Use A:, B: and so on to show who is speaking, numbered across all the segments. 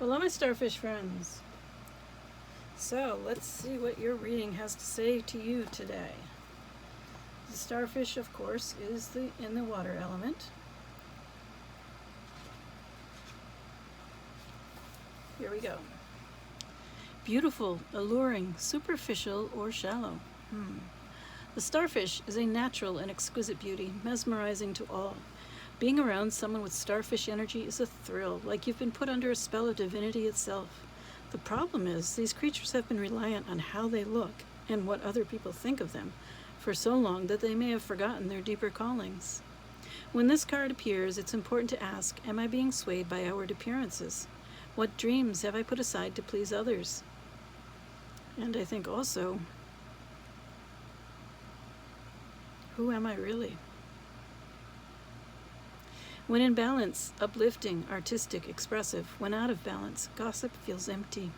A: Hello, my starfish friends. So let's see what your reading has to say to you today. The starfish, of course, is in the water element. Here we go. Beautiful, alluring, superficial, or shallow. The starfish is a natural and exquisite beauty, mesmerizing to all. Being around someone with starfish energy is a thrill, like you've been put under a spell of divinity itself. The problem is, these creatures have been reliant on how they look and what other people think of them for so long that they may have forgotten their deeper callings. When this card appears, it's important to ask, am I being swayed by outward appearances? What dreams have I put aside to please others? And I think also, who am I really? When in balance, uplifting, artistic, expressive. When out of balance, gossip feels empty.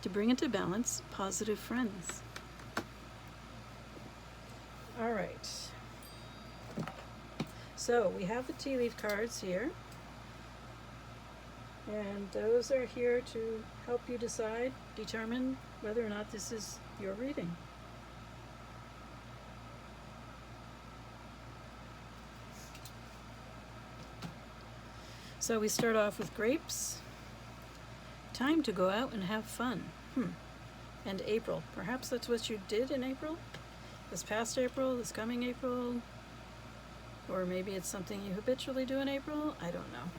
A: To bring it to balance, positive friends. All right. So we have the tea leaf cards here. And those are here to help you determine whether or not this is your reading. So we start off with grapes. Time to go out and have fun. And April. Perhaps that's what you did in April? This past April, this coming April? Or maybe it's something you habitually do in April? I don't know.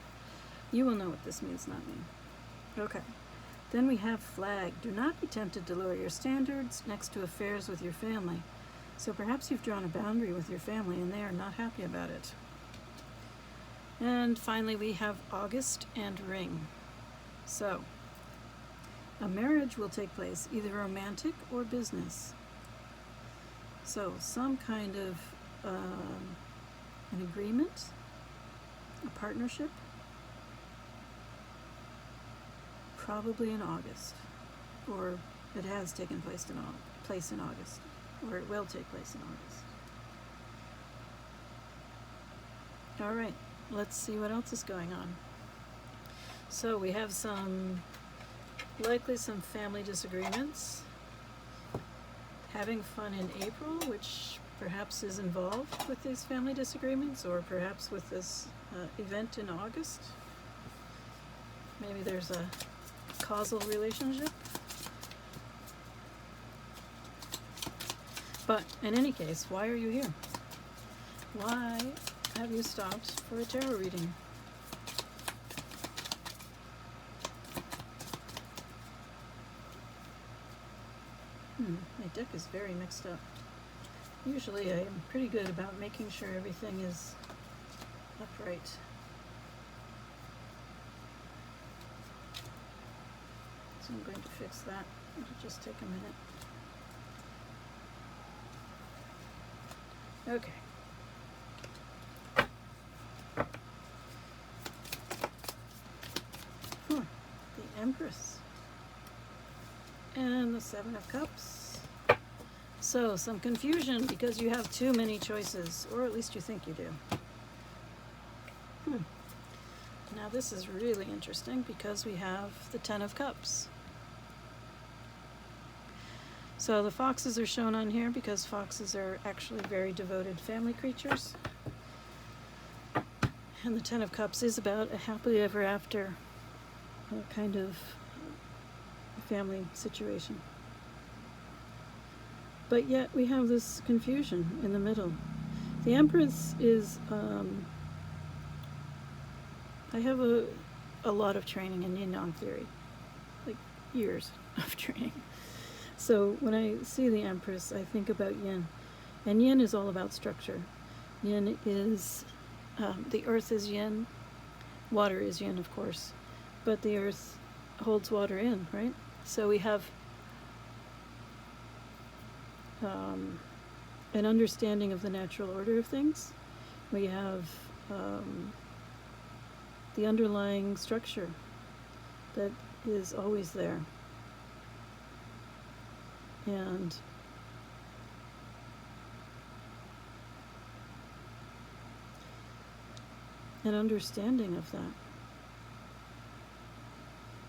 A: You will know what this means, not me. Okay. Then we have flag. Do not be tempted to lower your standards next to affairs with your family. So perhaps you've drawn a boundary with your family and they are not happy about it. And finally, we have August and ring. So, a marriage will take place, either romantic or business. So, some kind of an agreement, a partnership, probably in August, or it has taken place in August, or it will take place in August. All right. Let's see what else is going on. So we have likely some family disagreements. Having fun in April, which perhaps is involved with these family disagreements, or perhaps with this event in August. Maybe there's a causal relationship. But in any case, why are you here? Why have you stopped for a tarot reading? My deck is very mixed up. Usually I am pretty good about making sure everything is upright. So I'm going to fix that. It'll just take a minute. Okay. The Empress. And the Seven of Cups. So, some confusion because you have too many choices, or at least you think you do. Now this is really interesting because we have the Ten of Cups. So the foxes are shown on here because foxes are actually very devoted family creatures. And the Ten of Cups is about a happily ever after kind of family situation. But yet we have this confusion in the middle. The Empress is, I have a lot of training in Yin Yang theory, like years of training. So when I see the Empress, I think about Yin. And Yin is all about structure. Yin is, the earth is Yin, water is Yin, of course, but the earth holds water in, right? So we have an understanding of the natural order of things. We have the underlying structure that is always there. And an understanding of that.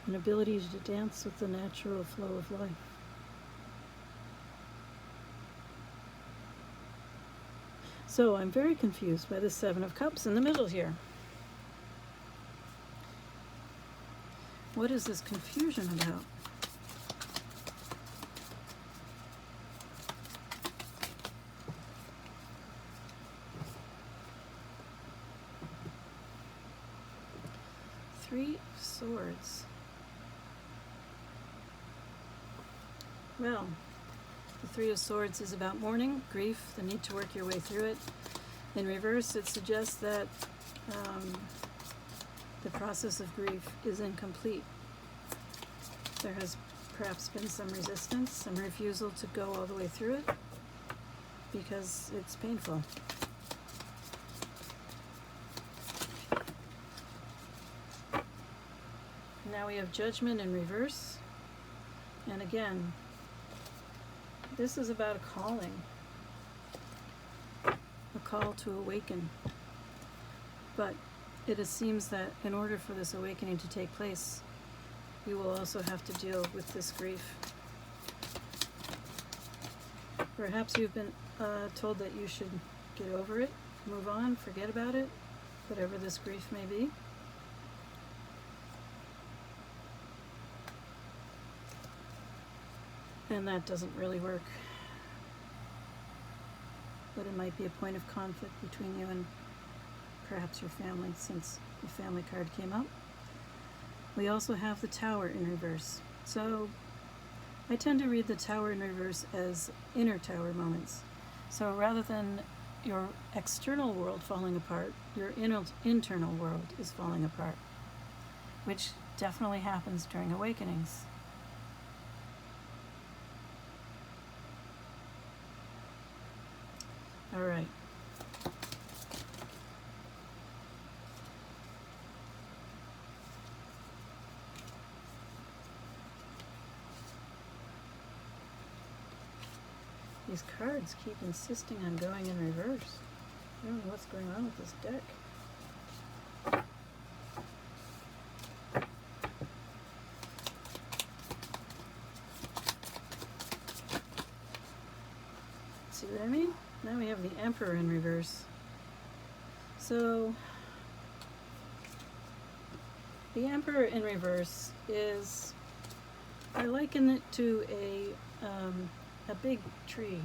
A: an ability to dance with the natural flow of life. So I'm very confused by the Seven of Cups in the middle here. What is this confusion about? Three of Swords. Well, the Three of Swords is about mourning, grief, the need to work your way through it. In reverse, it suggests that the process of grief is incomplete. There has perhaps been some resistance, some refusal to go all the way through it because it's painful. Now we have Judgment in reverse. And again, this is about a calling, a call to awaken. But it seems that in order for this awakening to take place, you will also have to deal with this grief. Perhaps you've been told that you should get over it, move on, forget about it, whatever this grief may be. And that doesn't really work. But it might be a point of conflict between you and perhaps your family, since the family card came up. We also have the Tower in reverse. So I tend to read the Tower in reverse as inner tower moments. So rather than your external world falling apart, your internal world is falling apart, which definitely happens during awakenings. All right. These cards keep insisting on going in reverse. I don't know what's going on with this deck. See what I mean? Now we have the Emperor in reverse. So the Emperor in reverse is, I liken it to a big tree.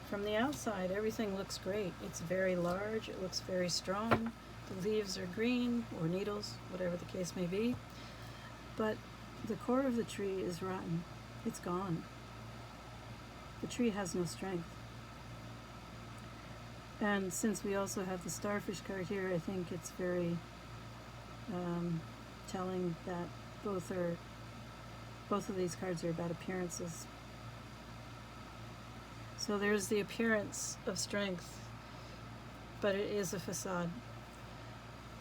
A: From the outside, everything looks great. It's very large, it looks very strong. The leaves are green, or needles, whatever the case may be. But the core of the tree is rotten. It's gone. The tree has no strength. And since we also have the Starfish card here, I think it's very telling that both of these cards are about appearances. So there's the appearance of strength, but it is a facade.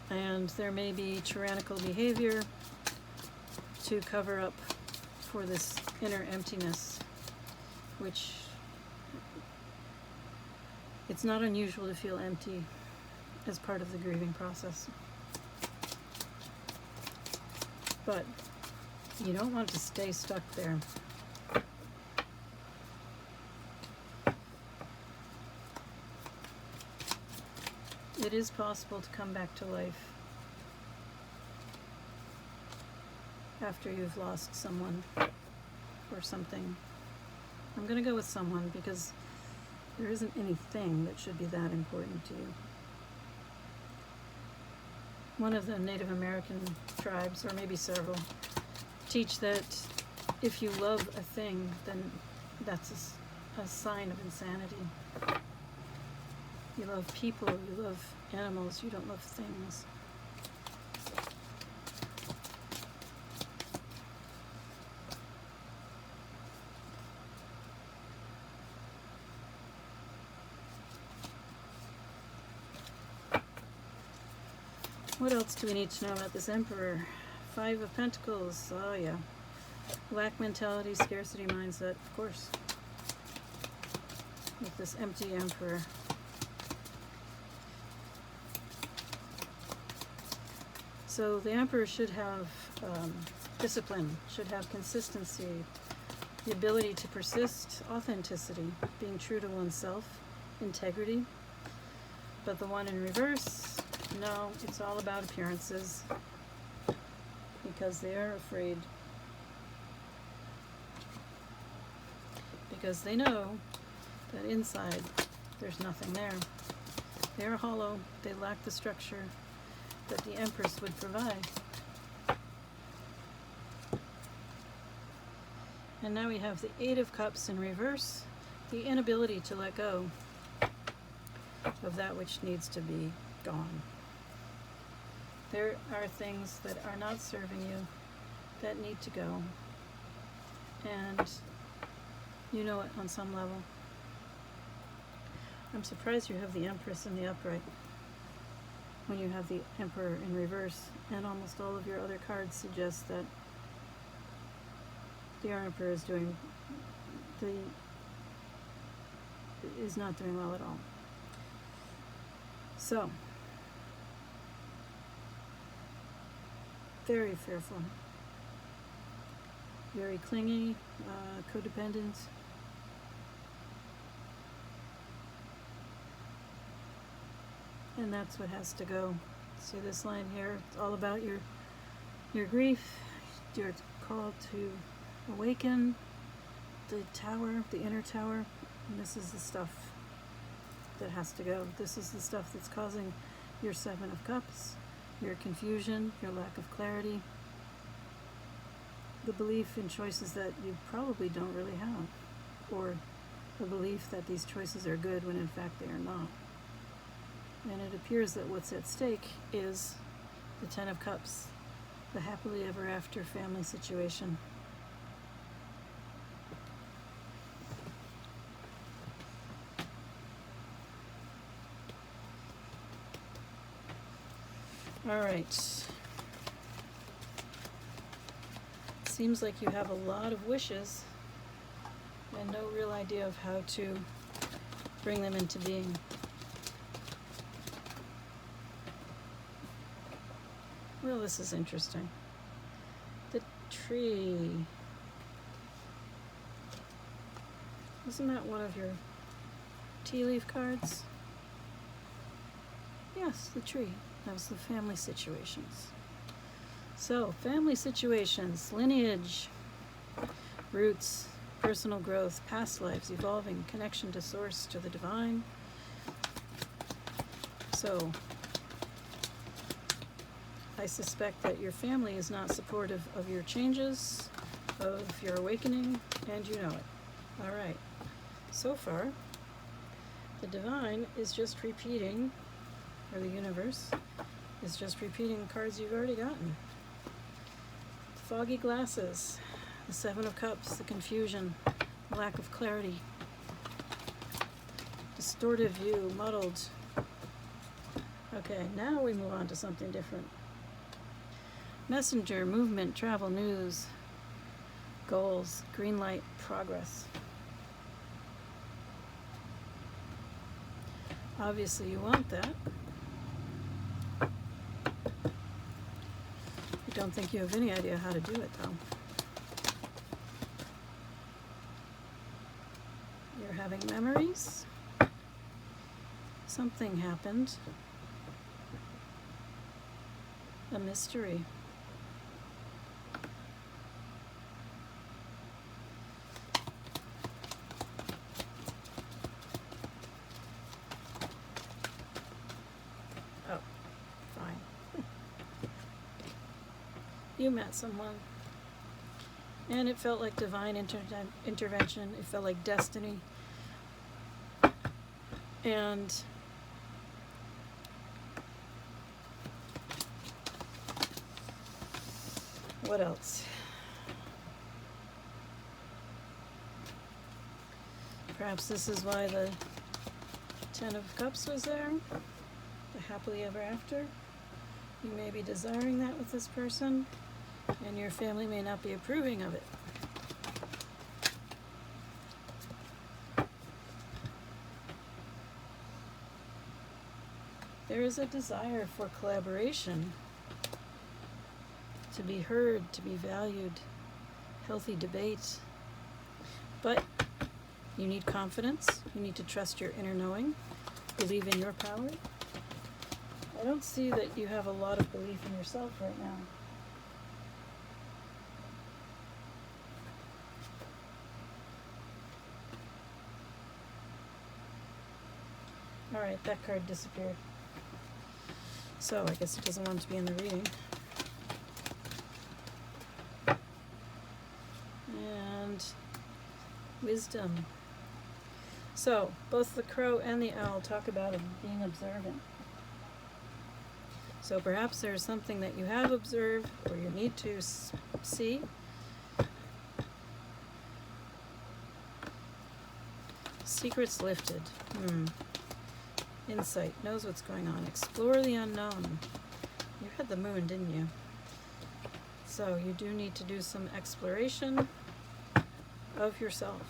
A: And there may be tyrannical behavior to cover up for this inner emptiness, which it's not unusual to feel empty as part of the grieving process. But you don't want to stay stuck there. It is possible to come back to life after you've lost someone or something. I'm going to go with someone because there isn't anything that should be that important to you. One of the Native American tribes, or maybe several, teach that if you love a thing, then that's a sign of insanity. You love people, you love animals, you don't love things. What else do we need to know about this Emperor? Five of Pentacles, oh yeah. Lack mentality, scarcity mindset, of course. With this empty Emperor. So the Emperor should have discipline, should have consistency, the ability to persist, authenticity, being true to oneself, integrity. But the one in reverse, no, it's all about appearances, because they are afraid. Because they know that inside there's nothing there. They're hollow, they lack the structure that the Empress would provide. And now we have the Eight of Cups in reverse, the inability to let go of that which needs to be gone. There are things that are not serving you that need to go. And you know it on some level. I'm surprised you have the Empress in the upright when you have the Emperor in reverse, and almost all of your other cards suggest that the Emperor is not doing well at all. So, very fearful, very clingy, codependent. And that's what has to go. See this line here? It's all about your grief. You're called to awaken the tower, the inner tower. And this is the stuff that has to go. This is the stuff that's causing your Seven of Cups, your confusion, your lack of clarity, the belief in choices that you probably don't really have, or the belief that these choices are good when in fact they are not. And it appears that what's at stake is the Ten of Cups, the happily ever after family situation. All right. Seems like you have a lot of wishes and no real idea of how to bring them into being. Well, this is interesting. The tree. Isn't that one of your tea leaf cards? Yes, the tree. That was the family situations. So, family situations, lineage, roots, personal growth, past lives, evolving, connection to source, to the divine. So, I suspect that your family is not supportive of your changes, of your awakening, and you know it. All right. So far, the divine is just repeating, or the universe is just repeating cards you've already gotten. Foggy glasses, the Seven of Cups, the confusion, lack of clarity, distorted view, muddled. Okay, now we move on to something different. Messenger, movement, travel, news, goals, green light, progress. Obviously you want that. I don't think you have any idea how to do it though. You're having memories. Something happened. A mystery. Oh, fine. You met someone, and it felt like divine intervention. It felt like destiny. And what else? Perhaps this is why the Ten of Cups was there, the happily ever after. You may be desiring that with this person, and your family may not be approving of it. There is a desire for collaboration to be heard, to be valued, healthy debate. But you need confidence. You need to trust your inner knowing, believe in your power. I don't see that you have a lot of belief in yourself right now. Alright, that card disappeared. So I guess it doesn't want to be in the reading. And wisdom. So both the crow and the owl talk about being observant. So perhaps there's something that you have observed or you need to see. Secrets lifted. Insight, knows what's going on. Explore the unknown. You had the moon, didn't you? So you do need to do some exploration of yourself.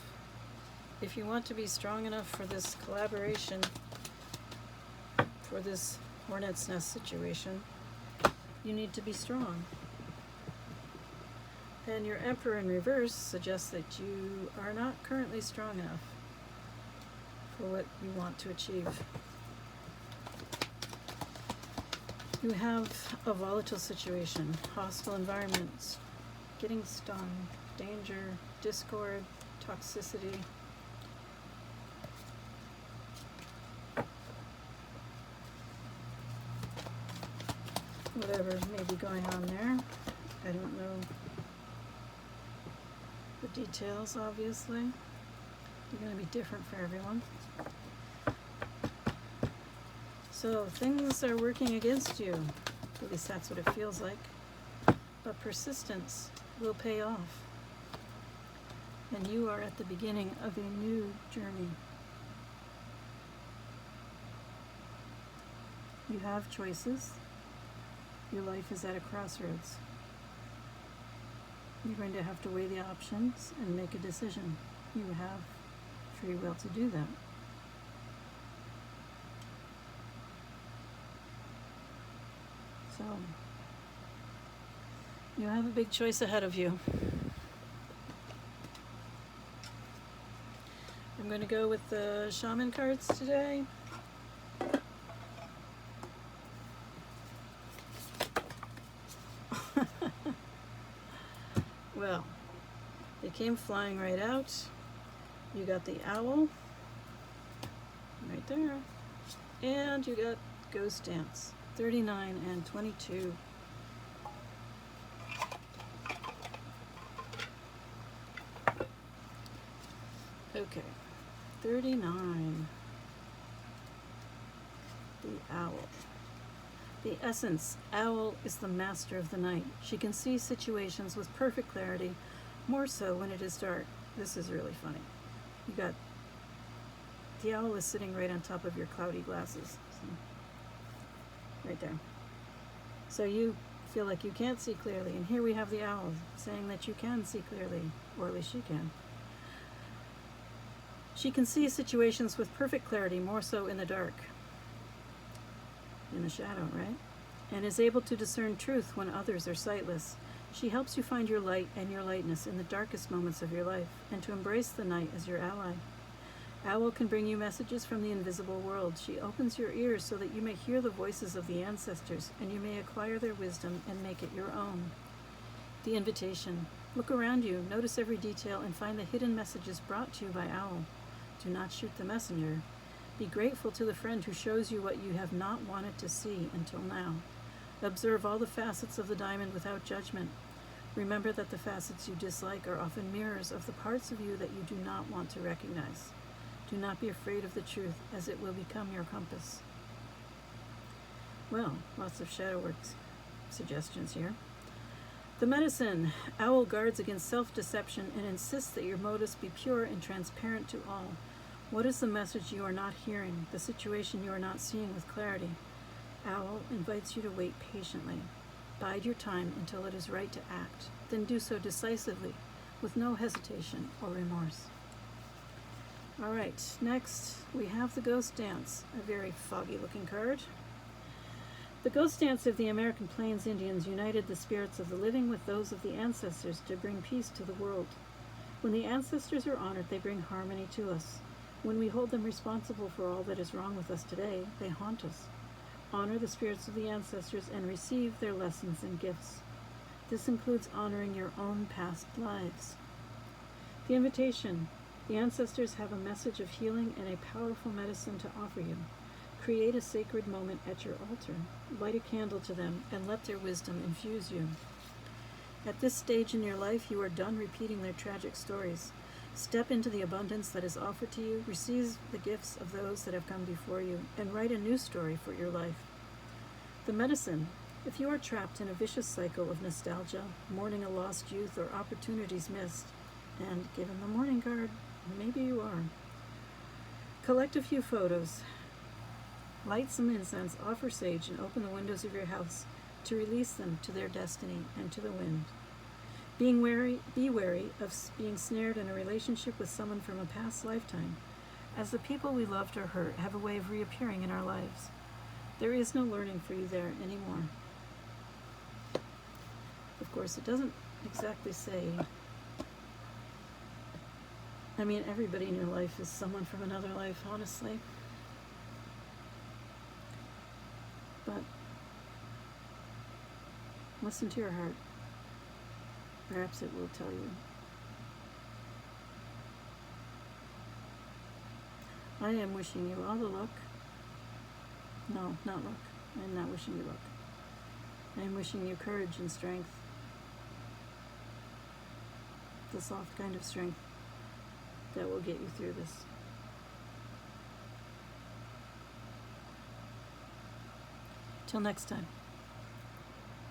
A: If you want to be strong enough for this collaboration, for this hornet's nest situation, you need to be strong. And your Emperor in reverse suggests that you are not currently strong enough for what you want to achieve. You have a volatile situation, hostile environments, getting stung, danger, discord, toxicity. Whatever may be going on there. I don't know the details, obviously. They're going to be different for everyone. So things are working against you. At least that's what it feels like. But persistence will pay off. And you are at the beginning of a new journey. You have choices. Your life is at a crossroads. You're going to have to weigh the options and make a decision. You have free will to do that. So, you have a big choice ahead of you. I'm going to go with the shaman cards today. Well, they came flying right out. You got the owl right there, and you got Ghost Dance, 39 and 22. Okay, 39. The owl. The essence, owl is the master of the night. She can see situations with perfect clarity, more so when it is dark. This is really funny. You got, the owl is sitting right on top of your cloudy glasses. So, right there. So you feel like you can't see clearly, and here we have the owl saying that you can see clearly, or at least she can. She can see situations with perfect clarity, more so in the dark. In the shadow, right? And is able to discern truth when others are sightless. She helps you find your light and your lightness in the darkest moments of your life, and to embrace the night as your ally. Owl can bring you messages from the invisible world. She opens your ears so that you may hear the voices of the ancestors, and you may acquire their wisdom and make it your own. The invitation. Look around you, notice every detail, and find the hidden messages brought to you by Owl. Do not shoot the messenger. Be grateful to the friend who shows you what you have not wanted to see until now. Observe all the facets of the diamond without judgment. Remember that the facets you dislike are often mirrors of the parts of you that you do not want to recognize. Do not be afraid of the truth, as it will become your compass. Well, lots of shadow work suggestions here. The medicine. Owl guards against self-deception and insists that your motives be pure and transparent to all. What is the message you are not hearing, the situation you are not seeing with clarity? Owl invites you to wait patiently. Bide your time until it is right to act. Then do so decisively, with no hesitation or remorse. All right, next we have the Ghost Dance, a very foggy looking card. The ghost dance of the American Plains Indians united the spirits of the living with those of the ancestors to bring peace to the world. When the ancestors are honored, they bring harmony to us. When we hold them responsible for all that is wrong with us today, they haunt us. Honor the spirits of the ancestors and receive their lessons and gifts. This includes honoring your own past lives. The invitation. The ancestors have a message of healing and a powerful medicine to offer you. Create a sacred moment at your altar. Light a candle to them and let their wisdom infuse you. At this stage in your life, you are done repeating their tragic stories. Step into the abundance that is offered to you, receive the gifts of those that have come before you, and write a new story for your life. The medicine. If you are trapped in a vicious cycle of nostalgia, mourning a lost youth, or opportunities missed, and given the mourning card, maybe you are. Collect a few photos. Light some incense, offer sage, and open the windows of your house to release them to their destiny and to the wind. Be wary of being snared in a relationship with someone from a past lifetime, as the people we loved or hurt have a way of reappearing in our lives. There is no learning for you there anymore. Of course, it doesn't exactly say. I mean, everybody in your life is someone from another life, honestly. But listen to your heart. Perhaps it will tell you. I am wishing you all the luck. No, not luck. I am not wishing you luck. I am wishing you courage and strength. The soft kind of strength that will get you through this. Till next time.